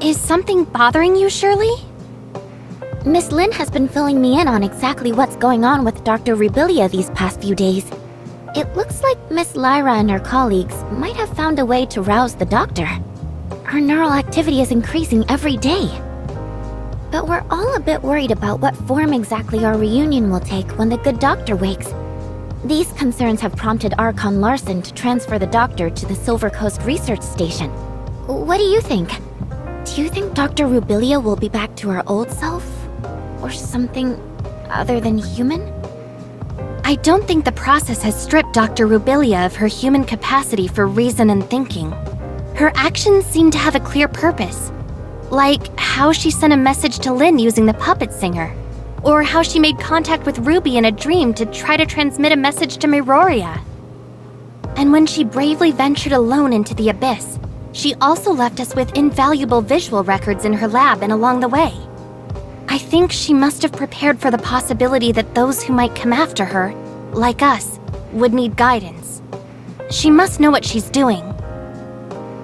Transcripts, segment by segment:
Is something bothering you, Shirley? Miss Lin has been filling me in on exactly what's going on with Dr. Rubilia these past few days. It looks like Miss Lyra and her colleagues might have found a way to rouse the doctor. Her neural activity is increasing every day. But we're all a bit worried about what form exactly our reunion will take when the good doctor wakes. These concerns have prompted Archon Larson to transfer the doctor to the Silver Coast Research Station. What do you think? Do you think Dr. Rubilia will be back to her old self? Or something other than human? I don't think the process has stripped Dr. Rubilia of her human capacity for reason and thinking. Her actions seem to have a clear purpose. Like how she sent a message to Lin using the puppet singer. Or how she made contact with Ruby in a dream to try to transmit a message to Miroria. And when she bravely ventured alone into the abyss, she also left us with invaluable visual records in her lab and along the way. I think she must have prepared for the possibility that those who might come after her, like us, would need guidance. She must know what she's doing.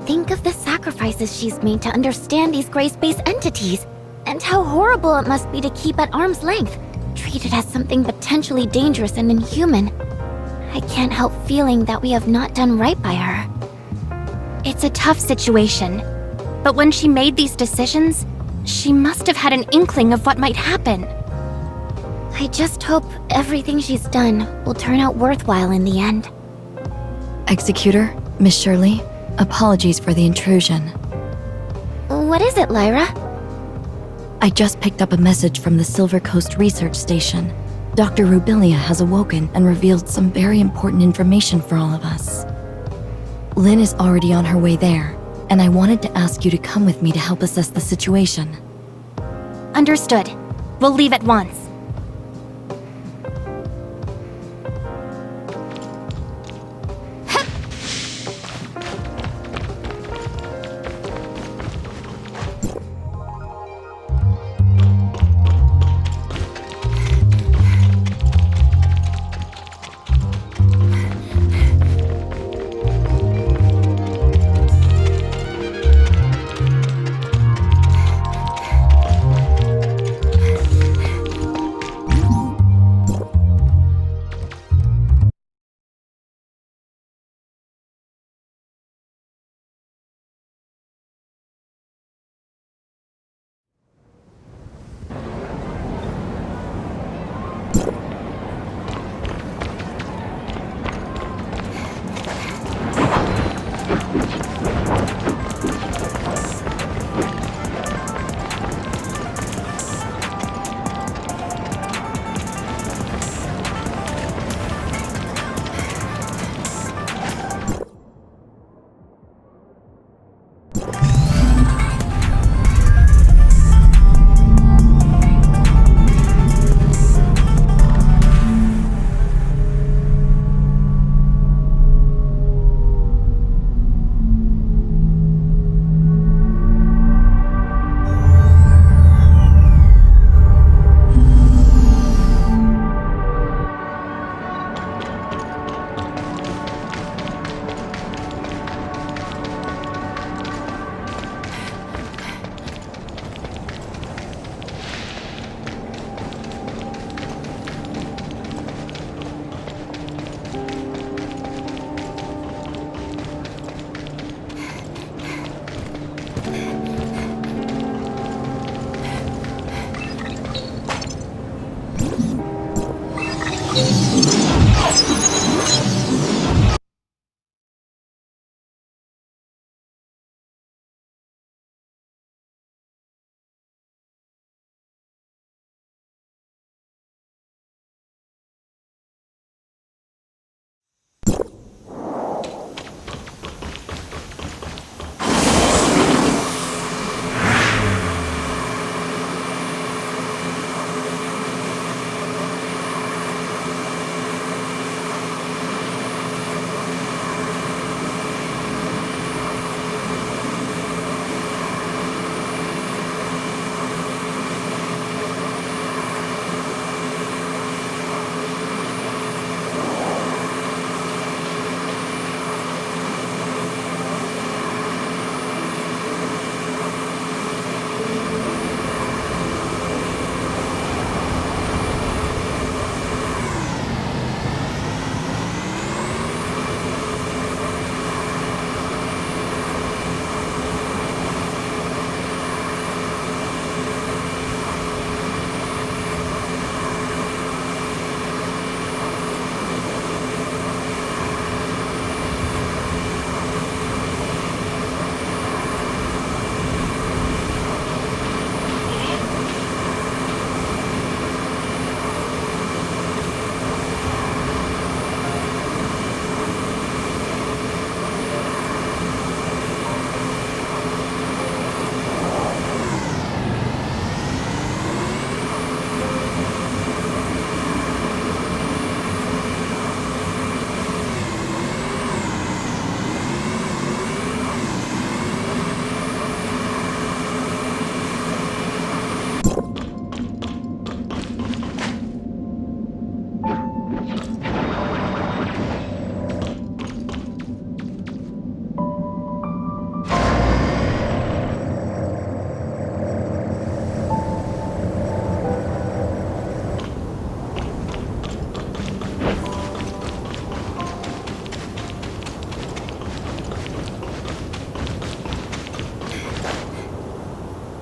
Think of the sacrifices she's made to understand these gray space entities, and how horrible it must be to keep at arm's length, treated as something potentially dangerous and inhuman. I can't help feeling that we have not done right by her. It's a tough situation, but when she made these decisions, she must have had an inkling of what might happen. I just hope everything she's done will turn out worthwhile in the end. Executor, Miss Shirley, apologies for the intrusion. What is it, Lyra? I just picked up a message from the Silver Coast Research Station. Dr. Rubilia has awoken and revealed some very important information for all of us. Lin is already on her way there, and I wanted to ask you to come with me to help assess the situation. Understood. We'll leave at once.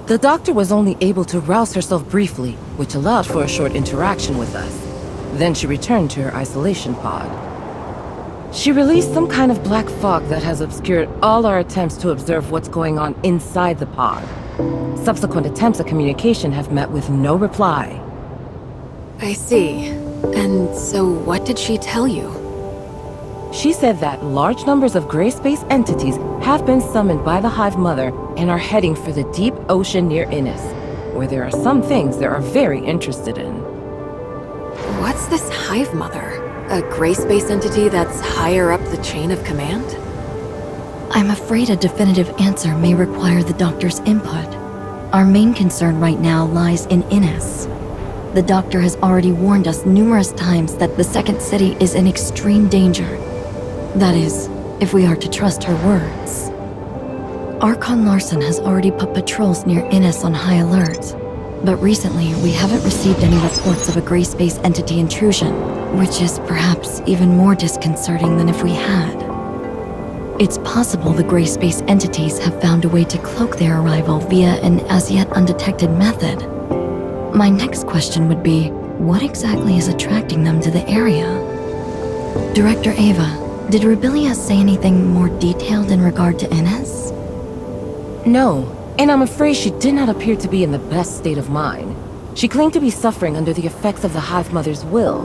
The doctor was only able to rouse herself briefly, which allowed for a short interaction with us. Then she returned to her isolation pod. She released some kind of black fog that has obscured all our attempts to observe what's going on inside the pod. Subsequent attempts at communication have met with no reply. I see. And so what did she tell you? She said that large numbers of gray space entities have been summoned by the Hive Mother and are heading for the deep ocean near Innis, where there are some things they are very interested in. What's this Hive Mother? A gray space entity that's higher up the chain of command? I'm afraid a definitive answer may require the doctor's input. Our main concern right now lies in Innis. The doctor has already warned us numerous times that the second city is in extreme danger. That is, if we are to trust her words. Archon Larson has already put patrols near Innis on high alert, but recently we haven't received any reports of a gray space entity intrusion, which is perhaps even more disconcerting than if we had. It's possible the gray space entities have found a way to cloak their arrival via an as yet undetected method. My next question would be, what exactly is attracting them to the area? Director Ava, did Rubilia say anything more detailed in regard to Innis? No, and I'm afraid she did not appear to be in the best state of mind. She claimed to be suffering under the effects of the Hive Mother's will,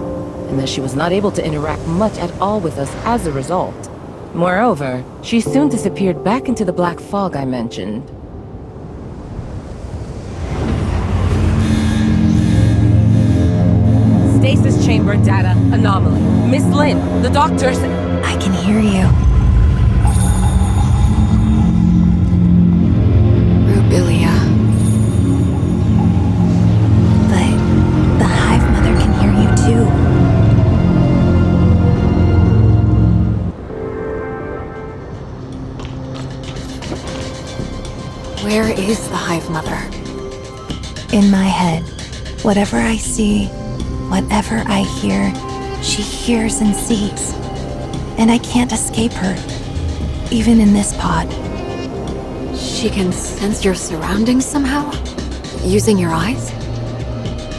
and that she was not able to interact much at all with us as a result. Moreover, she soon disappeared back into the black fog I mentioned. Stasis chamber data anomaly. Miss Lin, the doctor's... I can hear you. Rubilia. But the Hive Mother can hear you too. Where is the Hive Mother? In my head, whatever I see, whatever I hear, she hears and sees. And I can't escape her, even in this pod. She can sense your surroundings somehow? Using your eyes?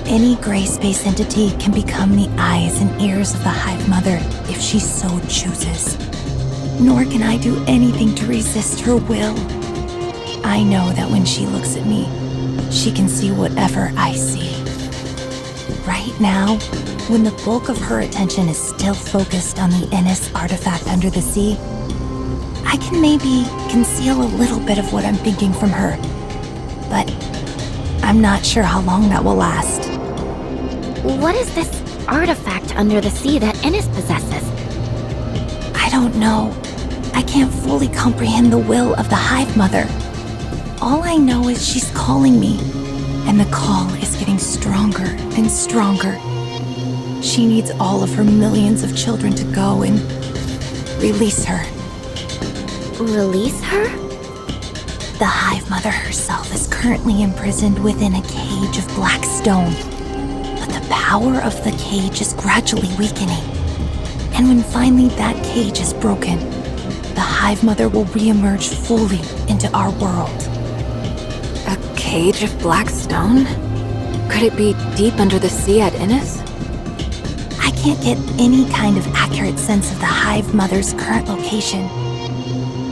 Any gray space entity can become the eyes and ears of the Hive Mother if she so chooses. Nor can I do anything to resist her will. I know that when she looks at me, she can see whatever I see. Right now, when the bulk of her attention is still focused on the Innis artifact under the sea, I can maybe conceal a little bit of what I'm thinking from her. But I'm not sure how long that will last. What is this artifact under the sea that Innis possesses? I don't know. I can't fully comprehend the will of the Hive Mother. All I know is she's calling me, and the call is getting stronger and stronger. She needs all of her millions of children to go and release her. Release her? The Hive Mother herself is currently imprisoned within a cage of black stone. But the power of the cage is gradually weakening. And when finally that cage is broken, the Hive Mother will re-emerge fully into our world. A cage of black stone? Could it be deep under the sea at Innis? I can't get any kind of accurate sense of the Hive Mother's current location.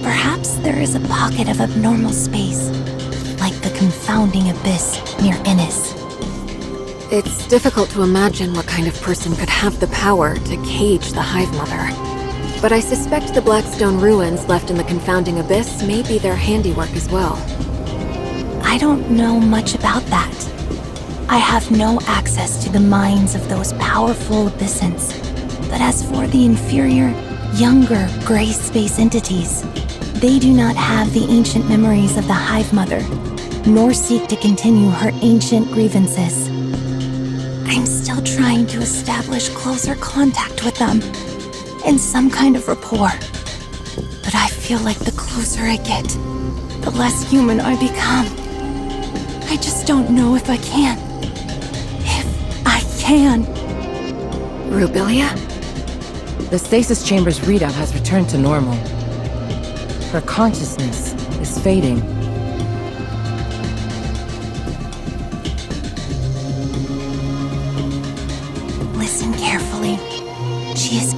Perhaps there is a pocket of abnormal space, like the confounding abyss near Innis. It's difficult to imagine what kind of person could have the power to cage the Hive Mother. But I suspect the Blackstone ruins left in the confounding abyss may be their handiwork as well. I don't know much about that. I have no access to the minds of those powerful abyssins. But as for the inferior, younger gray space entities, they do not have the ancient memories of the Hive Mother, nor seek to continue her ancient grievances. I'm still trying to establish closer contact with them, and some kind of rapport. But I feel like the closer I get, the less human I become. I just don't know if I can. If I can. Rubilia? The stasis chamber's readout has returned to normal. Her consciousness is fading.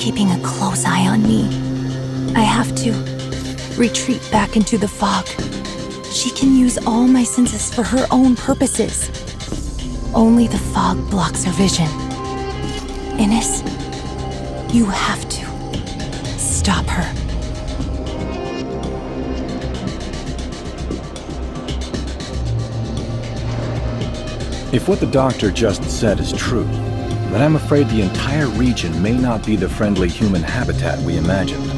keeping a close eye on me. I have to retreat back into the fog. She can use all my senses for her own purposes. Only the fog blocks her vision. Innes, you have to stop her. If what the doctor just said is true, then I'm afraid the entire region may not be the friendly human habitat we imagined.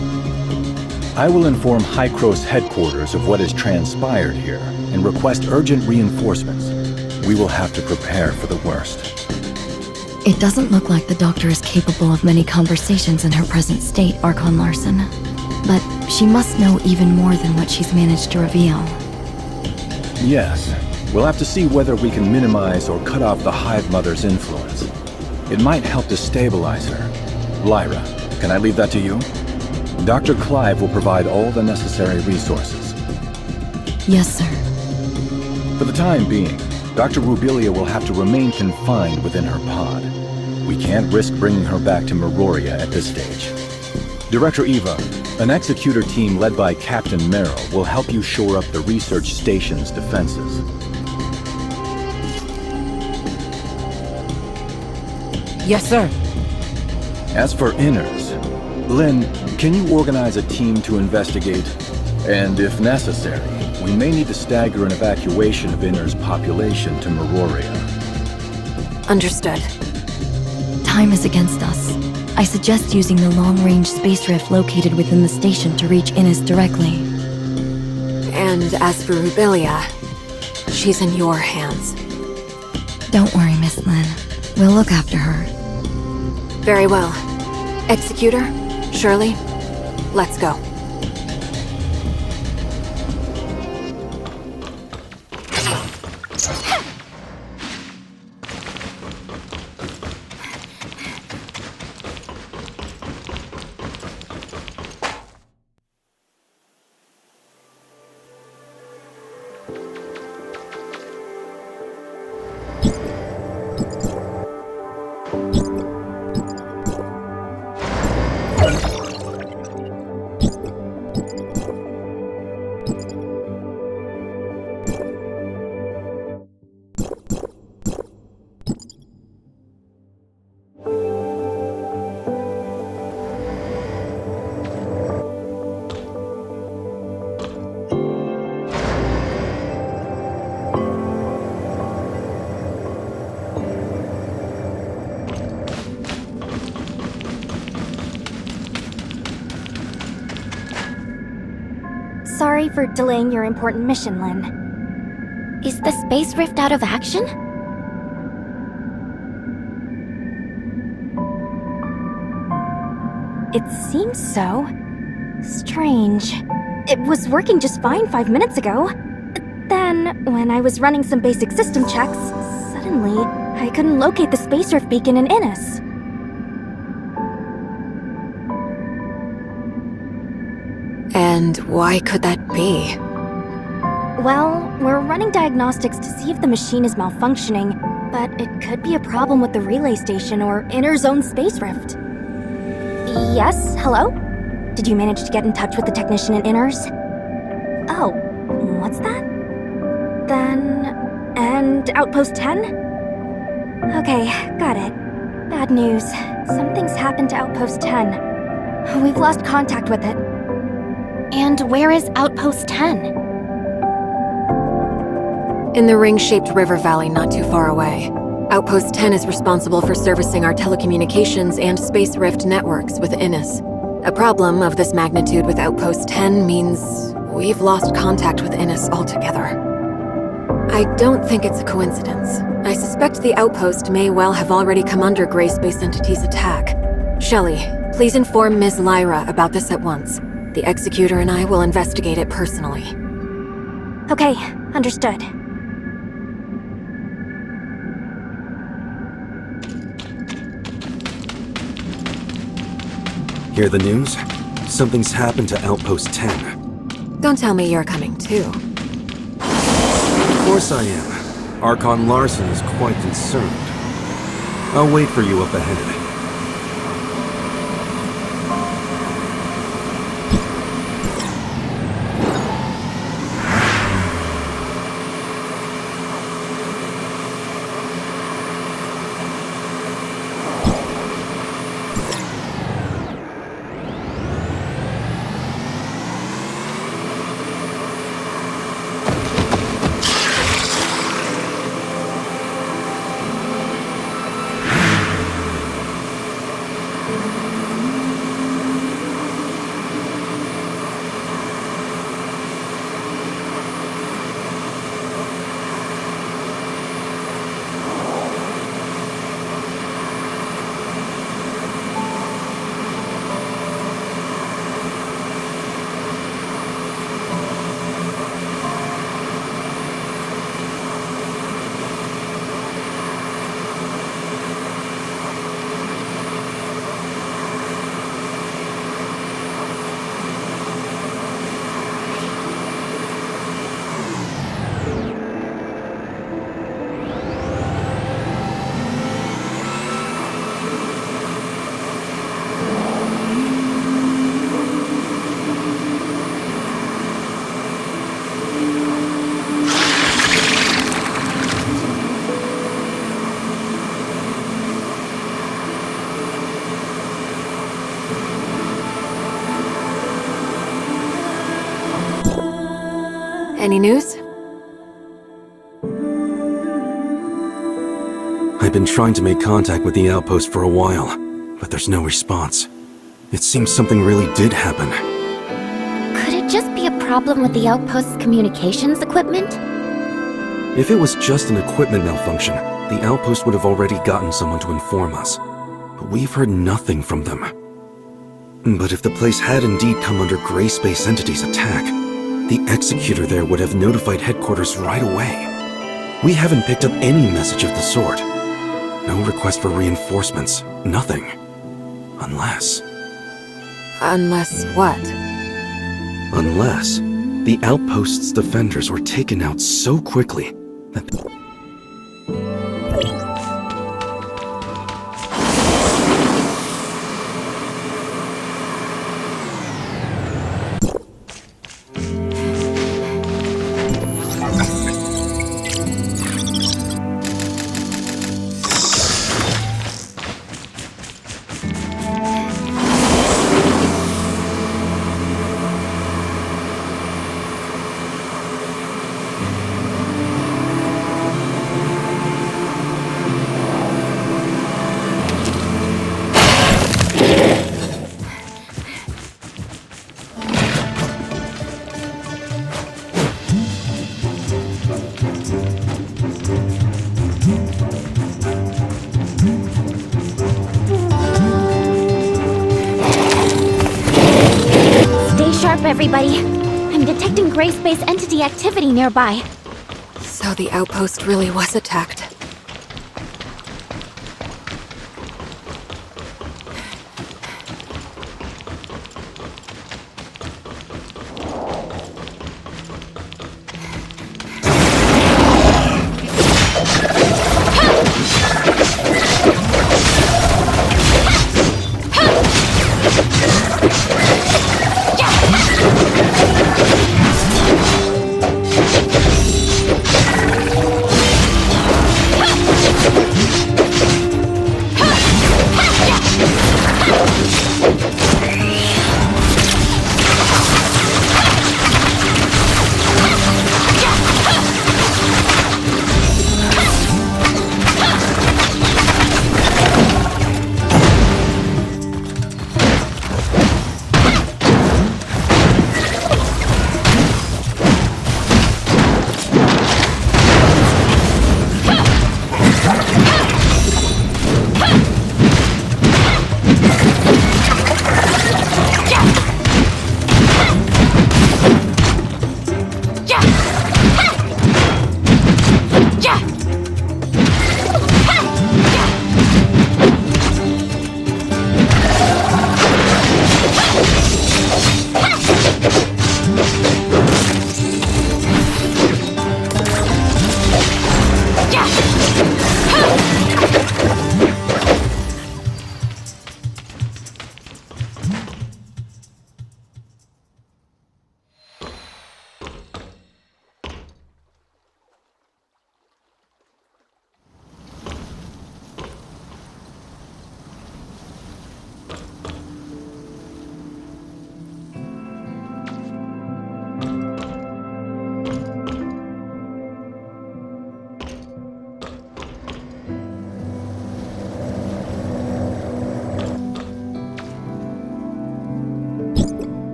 I will inform Hycros headquarters of what has transpired here and request urgent reinforcements. We will have to prepare for the worst. It doesn't look like the doctor is capable of many conversations in her present state, Archon Larson. But she must know even more than what she's managed to reveal. Yes. We'll have to see whether we can minimize or cut off the Hive Mother's influence. It might help to stabilize her. Lyra, can I leave that to you? Dr. Clive will provide all the necessary resources. Yes, sir. For the time being, Dr. Rubilia will have to remain confined within her pod. We can't risk bringing her back to Meroria at this stage. Director Eva, an executor team led by Captain Merrill will help you shore up the research station's defenses. Yes, sir. As for Immerse, Lynn, can you organize a team to investigate? And if necessary, we may need to stagger an evacuation of Immerse's population to Meroria. Understood. Time is against us. I suggest using the long-range space rift located within the station to reach Innes directly. And as for Rubilia, she's in your hands. Don't worry, Miss Lynn. We'll look after her. Very well. Executor, Shirley, let's go. Sorry for delaying your important mission, Lynn. Is the space rift out of action? It seems so. Strange. It was working just fine 5 minutes ago. Then, when I was running some basic system checks, suddenly, I couldn't locate the space rift beacon in Innes. And why could that be? Well, we're running diagnostics to see if the machine is malfunctioning, but it could be a problem with the relay station or inner zone space rift. Yes, hello? Did you manage to get in touch with the technician in Immerse? Oh, what's that? Then... and Outpost 10? Okay, got it. Bad news. Something's happened to Outpost 10. We've lost contact with it. And where is Outpost 10? In the ring-shaped river valley not too far away. Outpost 10 is responsible for servicing our telecommunications and space rift networks with Innes. A problem of this magnitude with Outpost 10 means we've lost contact with Innes altogether. I don't think it's a coincidence. I suspect the outpost may well have already come under Grey Space Entity's attack. Shelley, please inform Ms. Lyra about this at once. The Executor and I will investigate it personally. Okay, understood. Hear the news? Something's happened to Outpost 10. Don't tell me you're coming too. Of course I am. Archon Larson is quite concerned. I'll wait for you up ahead. Any news? I've been trying to make contact with the outpost for a while, but there's no response. It seems something really did happen. Could it just be a problem with the outpost's communications equipment? If it was just an equipment malfunction, the outpost would have already gotten someone to inform us. But we've heard nothing from them. But if the place had indeed come under Gray Space Entity's attack, the executor there would have notified headquarters right away. We haven't picked up any message of the sort. No request for reinforcements, nothing. Unless... Unless what? Unless the outpost's defenders were taken out so quickly that... Everybody, I'm detecting Gray Space Entity activity nearby. So the outpost really was attacked.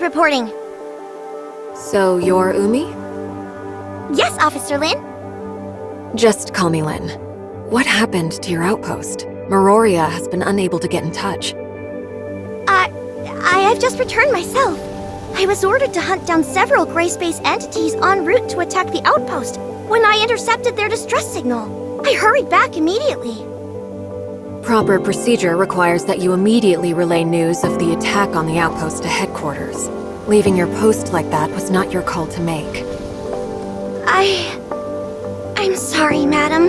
reporting. So you're Umi? Yes, Officer Lin. Just call me Lin. What happened to your outpost? Meroria has been unable to get in touch. I've just returned myself. I was ordered to hunt down several gray space entities en route to attack the outpost when I intercepted their distress signal. I hurried back immediately. Proper procedure requires that you immediately relay news of the attack on the outpost to headquarters. Leaving your post like that was not your call to make. I'm sorry, madam.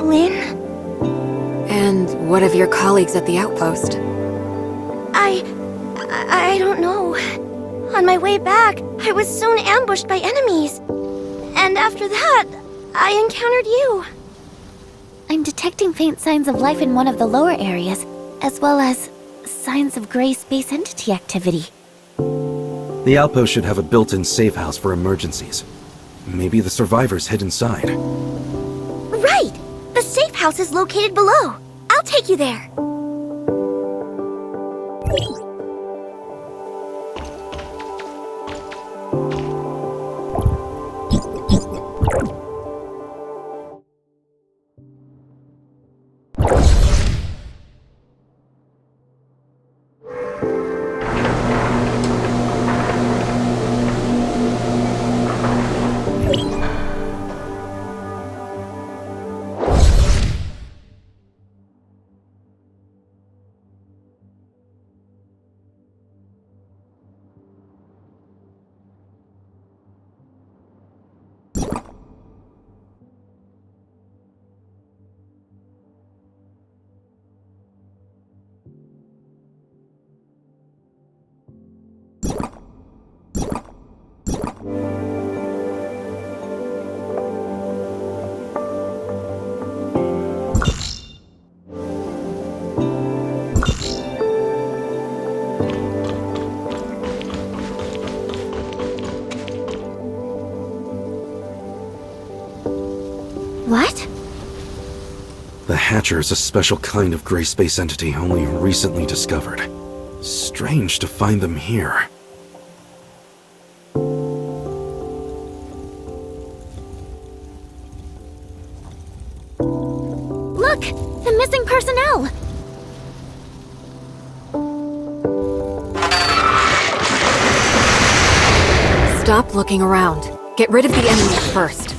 Lin? And what of your colleagues at the outpost? I don't know. On my way back, I was soon ambushed by enemies. And after that, I encountered you. I'm detecting faint signs of life in one of the lower areas, as well as signs of gray space entity activity. The outpost should have a built-in safe house for emergencies. Maybe the survivors hid inside. Right! The safe house is located below. I'll take you there. What? The Hatcher is a special kind of gray space entity only recently discovered. Strange to find them here. Look! The missing personnel! Stop looking around. Get rid of the enemies first.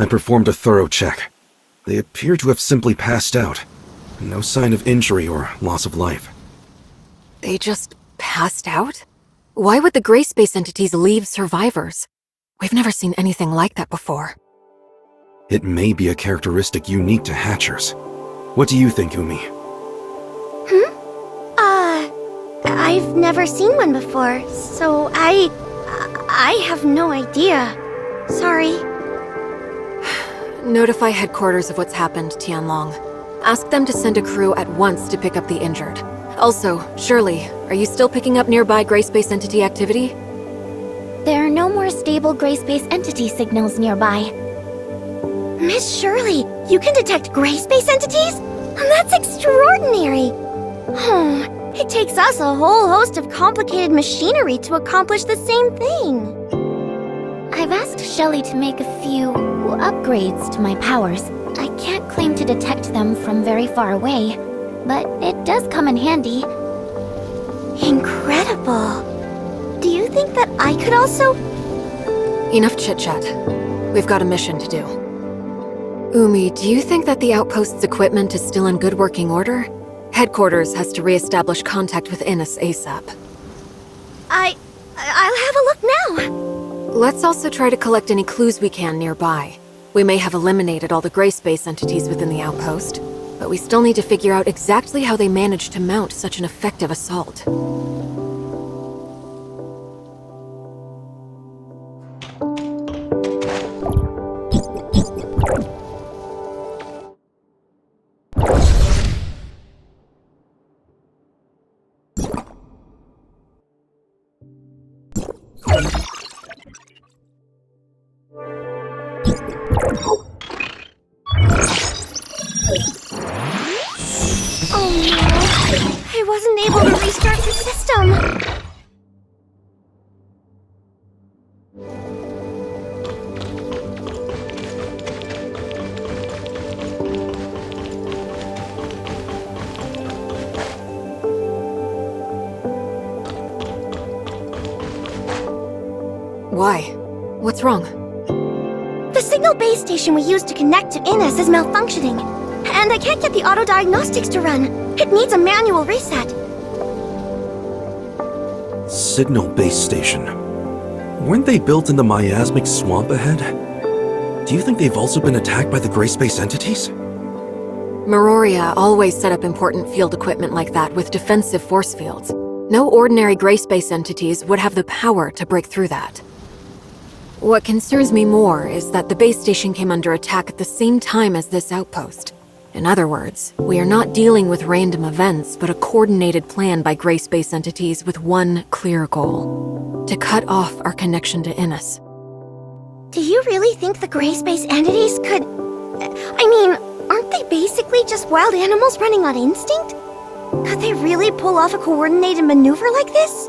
I performed a thorough check. They appear to have simply passed out. No sign of injury or loss of life. They just passed out? Why would the gray space entities leave survivors? We've never seen anything like that before. It may be a characteristic unique to Hatchers. What do you think, Umi? I've never seen one before, so I have no idea. Sorry. Notify headquarters of what's happened, Tianlong. Ask them to send a crew at once to pick up the injured. Also, Shirley, are you still picking up nearby gray space entity activity? There are no more stable gray space entity signals nearby. Miss Shirley, you can detect gray space entities? That's extraordinary! It takes us a whole host of complicated machinery to accomplish the same thing. I've asked Shelley to make a few upgrades to my powers. I can't claim to detect them from very far away, but it does come in handy. Incredible! Do you think that I could also... Enough chit-chat. We've got a mission to do. Umi, do you think that the outpost's equipment is still in good working order? Headquarters has to re-establish contact with Innes ASAP. I'll have a look now. Let's also try to collect any clues we can nearby. We may have eliminated all the gray space entities within the outpost, but we still need to figure out exactly how they managed to mount such an effective assault. I wasn't able to restart the system. Why? What's wrong? The signal base station we used to connect to Innes is malfunctioning, and I can't get the auto diagnostics to run. It needs a manual reset. Signal base station. Weren't they built in the miasmic swamp ahead? Do you think they've also been attacked by the gray space entities? Meroria always set up important field equipment like that with defensive force fields. No ordinary gray space entities would have the power to break through that. What concerns me more is that the base station came under attack at the same time as this outpost. In other words, we are not dealing with random events, but a coordinated plan by gray space entities with one clear goal: to cut off our connection to Innes. Do you really think the gray space entities could... I mean, aren't they basically just wild animals running on instinct? Could they really pull off a coordinated maneuver like this?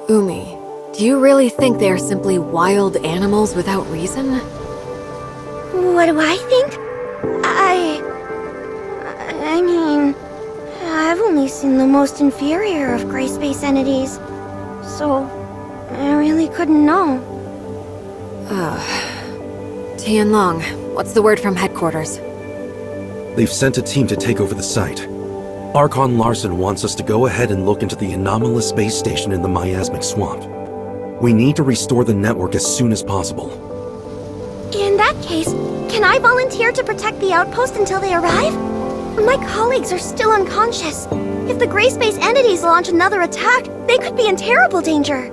Umi, do you really think they are simply wild animals without reason? What do I think? I mean, I've only seen the most inferior of gray space entities, so I really couldn't know. Tianlong, what's the word from headquarters? They've sent a team to take over the site. Archon Larson wants us to go ahead and look into the anomalous space station in the miasmic swamp. We need to restore the network as soon as possible. In that case, can I volunteer to protect the outpost until they arrive? My colleagues are still unconscious. If the gray space entities launch another attack, they could be in terrible danger.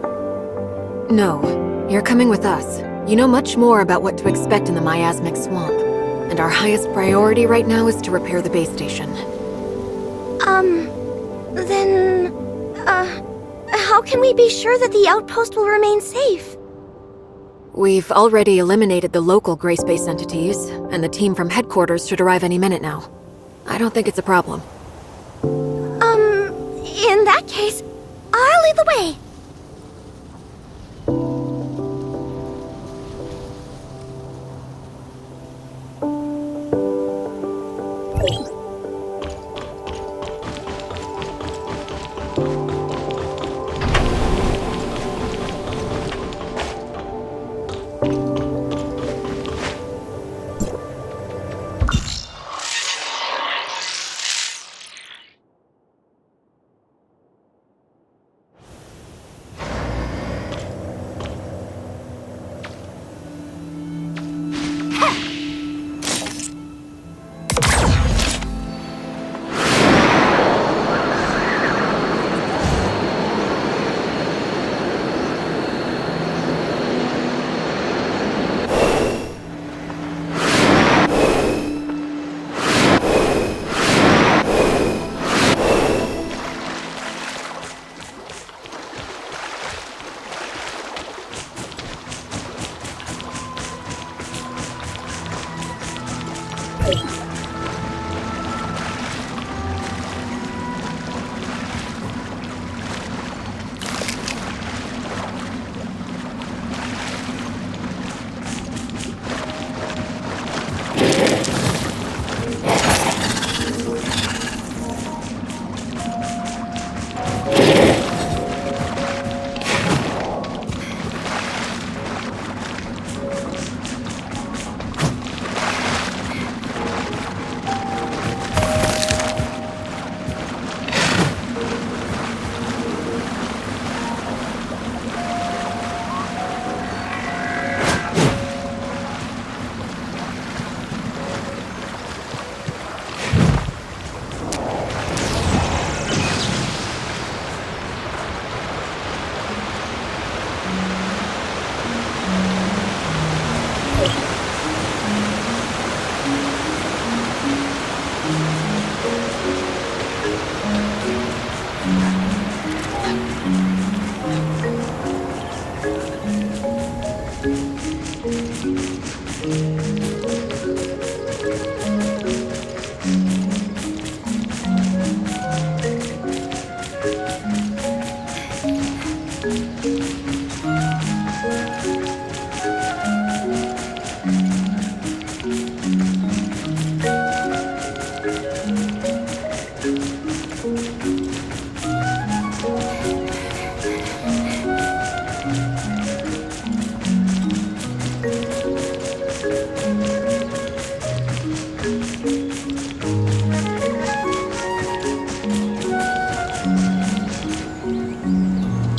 No, you're coming with us. You know much more about what to expect in the miasmic swamp. And our highest priority right now is to repair the base station. How can we be sure that the outpost will remain safe? We've already eliminated the local gray space entities, and the team from headquarters should arrive any minute now. I don't think it's a problem. In that case, I'll lead the way.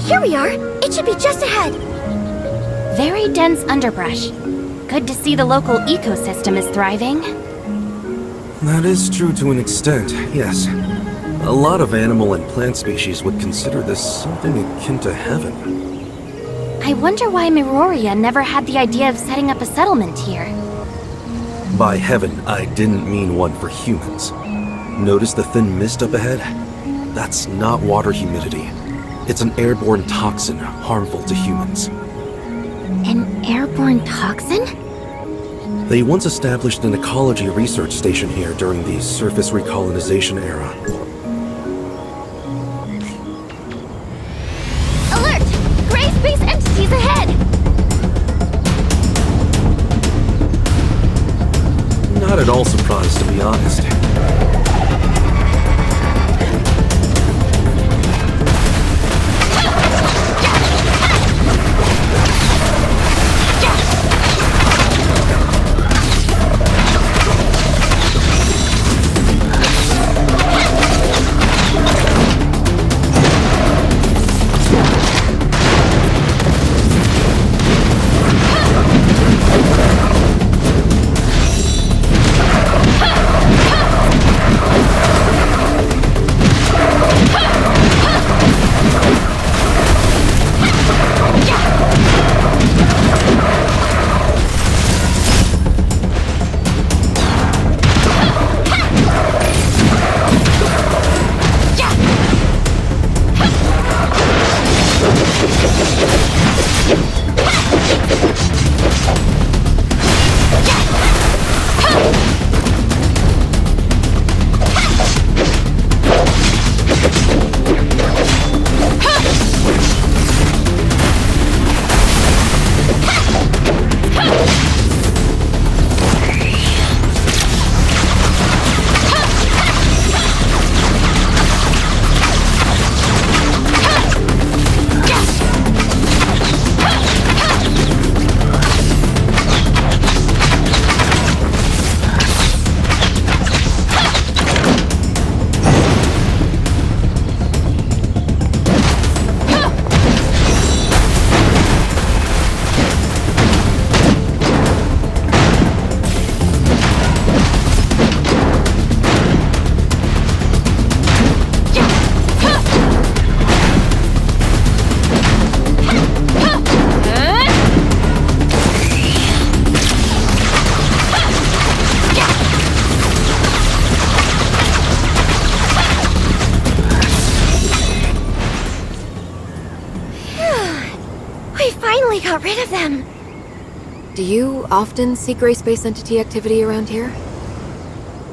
Here we are! It should be just ahead! Very dense underbrush. Good to see the local ecosystem is thriving. That is true to an extent, yes. A lot of animal and plant species would consider this something akin to heaven. I wonder why Miroria never had the idea of setting up a settlement here. By heaven, I didn't mean one for humans. Notice the thin mist up ahead? That's not water humidity. It's an airborne toxin harmful to humans. An airborne toxin? They once established an ecology research station here during the surface recolonization era. Alert! Gray space entities ahead! Not at all surprised, to be honest. Got rid of them. Do you often see gray space entity activity around here?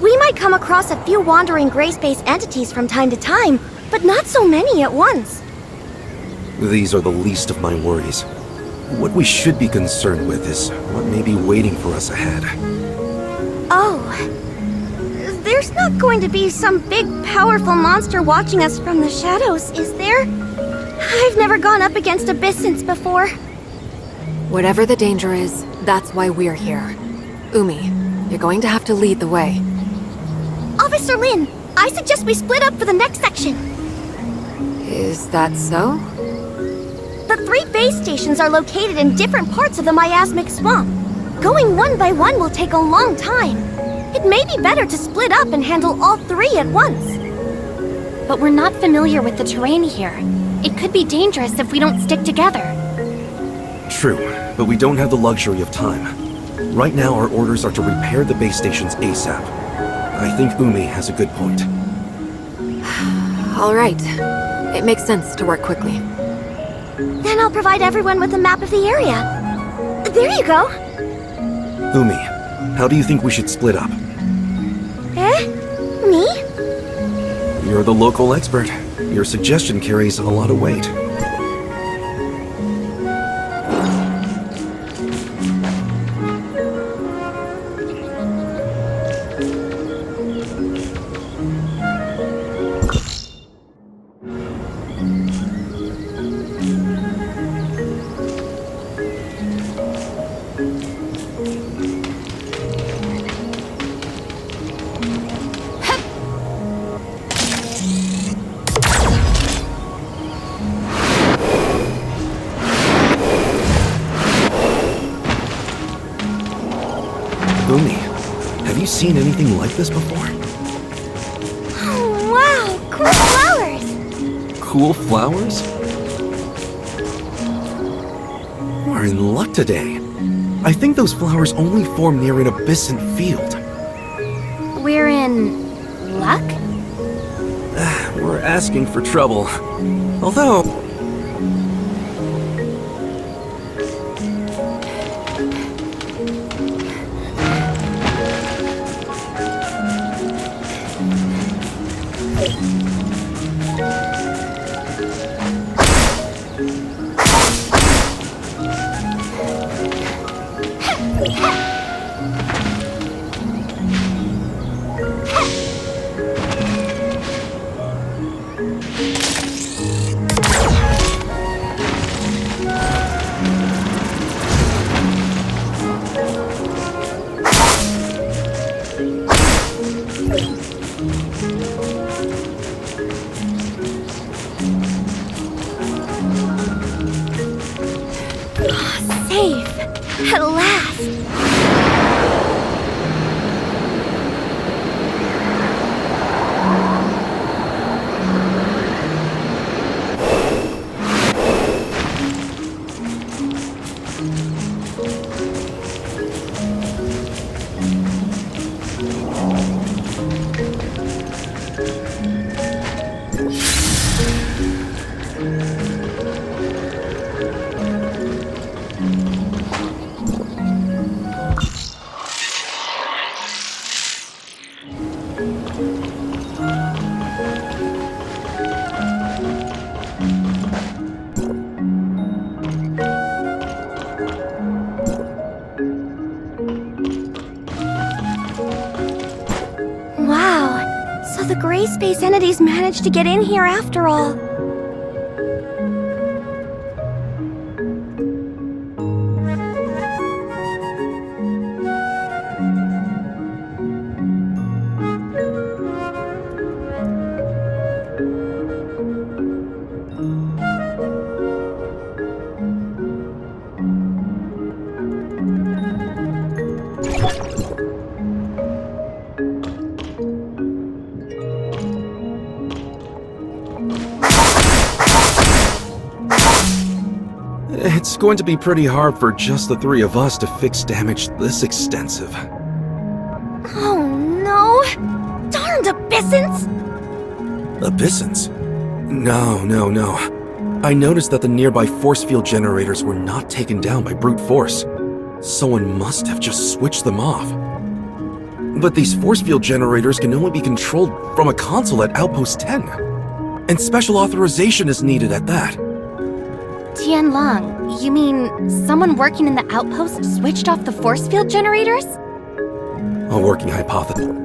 We might come across a few wandering gray space entities from time to time, but not so many at once. These are the least of my worries. What we should be concerned with is what may be waiting for us ahead. Oh. There's not going to be some big, powerful monster watching us from the shadows, is there? I've never gone up against abyssins before. Whatever the danger is, that's why we're here. Umi, you're going to have to lead the way. Officer Lin, I suggest we split up for the next section. Is that so? The 3 base stations are located in different parts of the miasmic swamp. Going one by one will take a long time. It may be better to split up and handle all 3 at once. But we're not familiar with the terrain here. It could be dangerous if we don't stick together. True, but we don't have the luxury of time. Right now, our orders are to repair the base stations ASAP. I think Umi has a good point. All right. It makes sense to work quickly. Then I'll provide everyone with a map of the area. There you go. Umi, how do you think we should split up? Me? You're the local expert. Your suggestion carries a lot of weight. Umi, have you seen anything like this before? Oh, wow, cool flowers! Cool flowers? We're in luck today. I think those flowers only form near an abyssant field. We're in luck? We're asking for trouble. Although... Safe. At last. Wow, so the gray space entities managed to get in here after all. It's going to be pretty hard for just the 3 of us to fix damage this extensive. Oh no! Darned abyssins! Abyssins? No. I noticed that the nearby force field generators were not taken down by brute force. Someone must have just switched them off. But these force field generators can only be controlled from a console at Outpost 10. And special authorization is needed at that. Tianlong, you mean someone working in the outpost switched off the force field generators? A working hypothesis.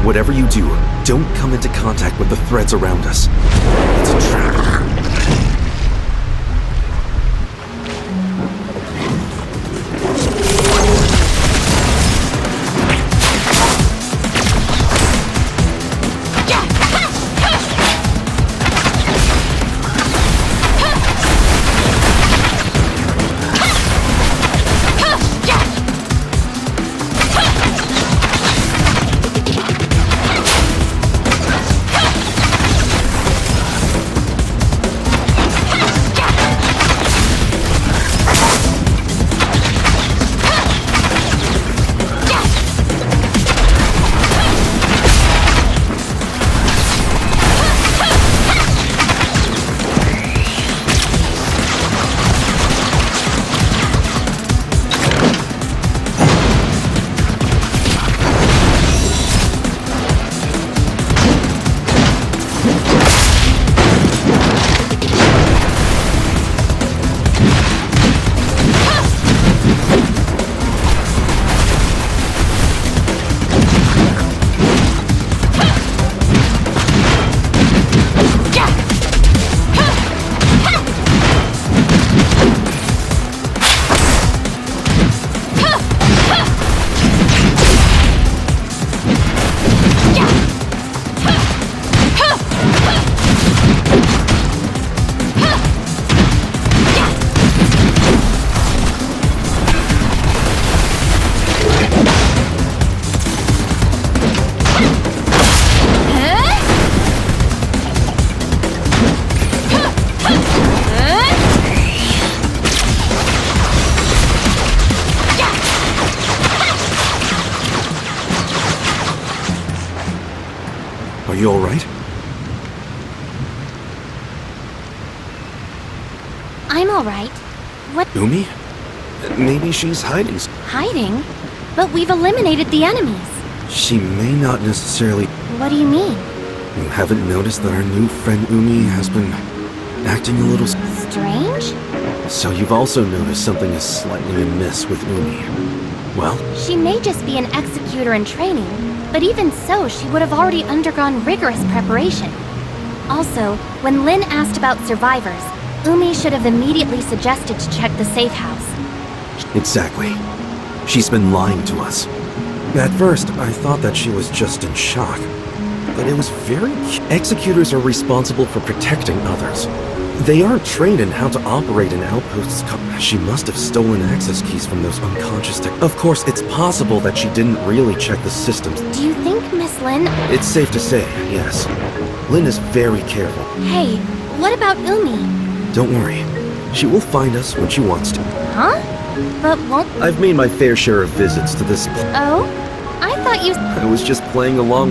Whatever you do, don't come into contact with the threads around us. It's a trap. Are you alright? I'm alright. What? Umi? Maybe she's hiding. Hiding? But we've eliminated the enemies. She may not necessarily... What do you mean? You haven't noticed that our new friend Umi has been acting a little... Strange? So you've also noticed something is slightly amiss with Umi. Well? She may just be an executor in training, but even so, she would have already undergone rigorous preparation. Also, when Lin asked about survivors, Umi should have immediately suggested to check the safe house. Exactly. She's been lying to us. At first, I thought that she was just in shock. But it was very... Executors are responsible for protecting others. They aren't trained in how to operate an outpost's She must have stolen access keys from those unconscious Of course, it's possible that she didn't really check the systems. Do you think Miss Lin... It's safe to say, yes. Lin is very careful. Hey, what about Umi? Don't worry. She will find us when she wants to. Huh? But won't... I've made my fair share of visits to this... Oh? I thought you... I was just playing along.